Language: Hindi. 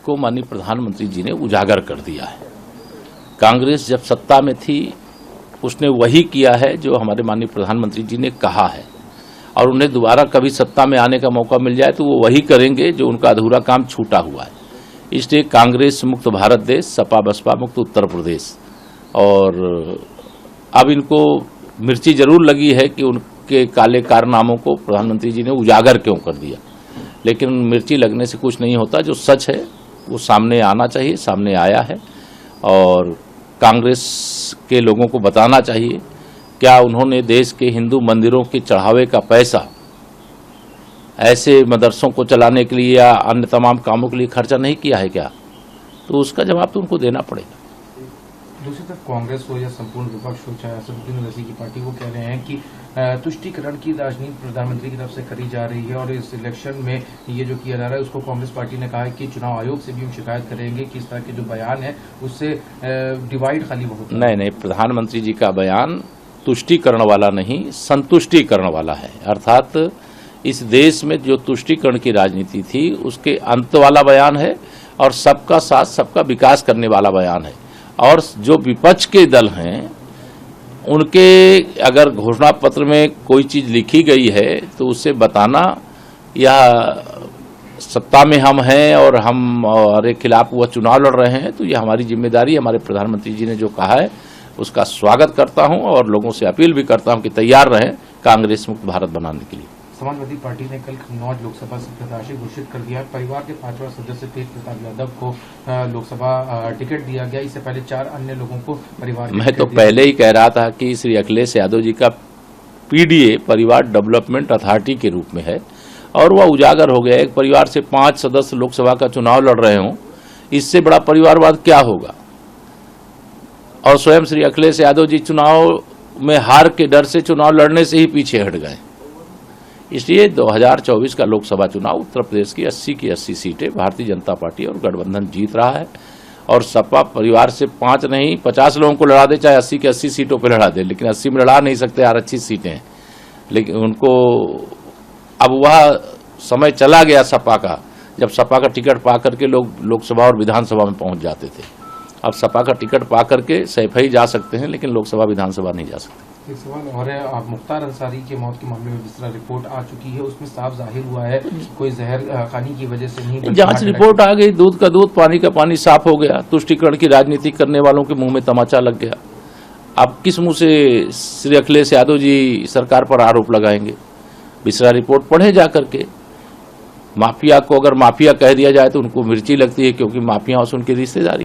को माननीय प्रधानमंत्री जी ने उजागर कर दिया है। कांग्रेस जब सत्ता में थी उसने वही किया है जो हमारे माननीय प्रधानमंत्री जी ने कहा है, और उन्हें दोबारा कभी सत्ता में आने का मौका मिल जाए तो वो वही करेंगे जो उनका अधूरा काम छूटा हुआ है। इसलिए कांग्रेस मुक्त भारत देश, सपा बसपा मुक्त उत्तर प्रदेश, और अब इनको मिर्ची जरूर लगी है कि उनके काले कारनामों को प्रधानमंत्री जी ने उजागर क्यों कर दिया, लेकिन मिर्ची लगने से कुछ नहीं होता। जो सच है वो सामने आना चाहिए, सामने आया है, और कांग्रेस के लोगों को बताना चाहिए क्या उन्होंने देश के हिंदू मंदिरों के चढ़ावे का पैसा ऐसे मदरसों को चलाने के लिए या अन्य तमाम कामों के लिए खर्चा नहीं किया है क्या? तो उसका जवाब तो उनको देना पड़ेगा। दूसरी तरफ कांग्रेस हो या संपूर्ण विपक्ष हो, चाहे असदुद्दीन ओवैसी की पार्टी, वो कह रहे हैं कि तुष्टीकरण की राजनीति प्रधानमंत्री की तरफ से करी जा रही है, और इस इलेक्शन में ये जो किया जा रहा है उसको कांग्रेस पार्टी ने कहा है कि चुनाव आयोग से भी हम शिकायत करेंगे कि इस तरह के जो बयान है उससे डिवाइड खाली बहुत। नहीं, प्रधानमंत्री जी का बयान तुष्टीकरण वाला नहीं, संतुष्टीकरण वाला है। अर्थात इस देश में जो तुष्टीकरण की राजनीति थी उसके अंत वाला बयान है, और सबका साथ सबका विकास करने वाला बयान है। और जो विपक्ष के दल हैं उनके अगर घोषणा पत्र में कोई चीज लिखी गई है तो उसे बताना, या सत्ता में हम हैं और हमारे खिलाफ वह चुनाव लड़ रहे हैं, तो यह हमारी जिम्मेदारी। हमारे प्रधानमंत्री जी ने जो कहा है उसका स्वागत करता हूं, और लोगों से अपील भी करता हूं कि तैयार रहें कांग्रेस मुक्त भारत बनाने के लिए। समाजवादी पार्टी ने कल कन्नौज लोकसभा से प्रत्याशी घोषित कर दिया। परिवार के 5वां सदस्य तेज प्रताप यादव को लोकसभा टिकट दिया गया। इससे पहले 4 अन्य लोगों को परिवार। मैं तो पहले ही कह रहा था कि श्री अखिलेश यादव जी का पीडीए परिवार डेवलपमेंट अथॉरिटी के रूप में है, और वह उजागर हो गया। एक परिवार से 5 सदस्य लोकसभा का चुनाव लड़ रहे हों, इससे बड़ा परिवारवाद क्या होगा? और स्वयं श्री अखिलेश यादव जी चुनाव में हार के डर से चुनाव लड़ने से ही पीछे हट गए। इसलिए 2024 का लोकसभा चुनाव उत्तर प्रदेश की 80 की 80 सीटें भारतीय जनता पार्टी और गठबंधन जीत रहा है, और सपा परिवार से 5 नहीं 50 लोगों को लड़ा दे, चाहे 80 की 80 सीटों पर लड़ा दे, लेकिन 80 में लड़ा नहीं सकते, आरक्षित सीटें हैं। लेकिन उनको अब वह समय चला गया सपा का, जब सपा का टिकट पा करके लोग लोकसभा और विधानसभा में पहुंच जाते थे। अब सपा का टिकट पा करके सैफई जा सकते हैं, लेकिन लोकसभा विधानसभा नहीं जा सकते। एक सवाल और है, आप मुख्तार अंसारी के मौत के मामले में जिस तरह रिपोर्ट आ चुकी है उसमें साफ जाहिर हुआ है कोई जहर खाने की वजह से नहीं, जांच रिपोर्ट आ गई, दूध का दूध पानी का पानी साफ हो गया। तुष्टीकरण की राजनीति करने वालों के मुंह में तमाचा लग गया। अब किस मुंह से श्री अखिलेश यादव जी सरकार पर आरोप लगाएंगे? बिसरा रिपोर्ट पढ़े जा करके। माफिया को अगर माफिया कह दिया जाए तो उनको मिर्ची लगती है, क्योंकि माफिया से उनकी रिश्तेदारी।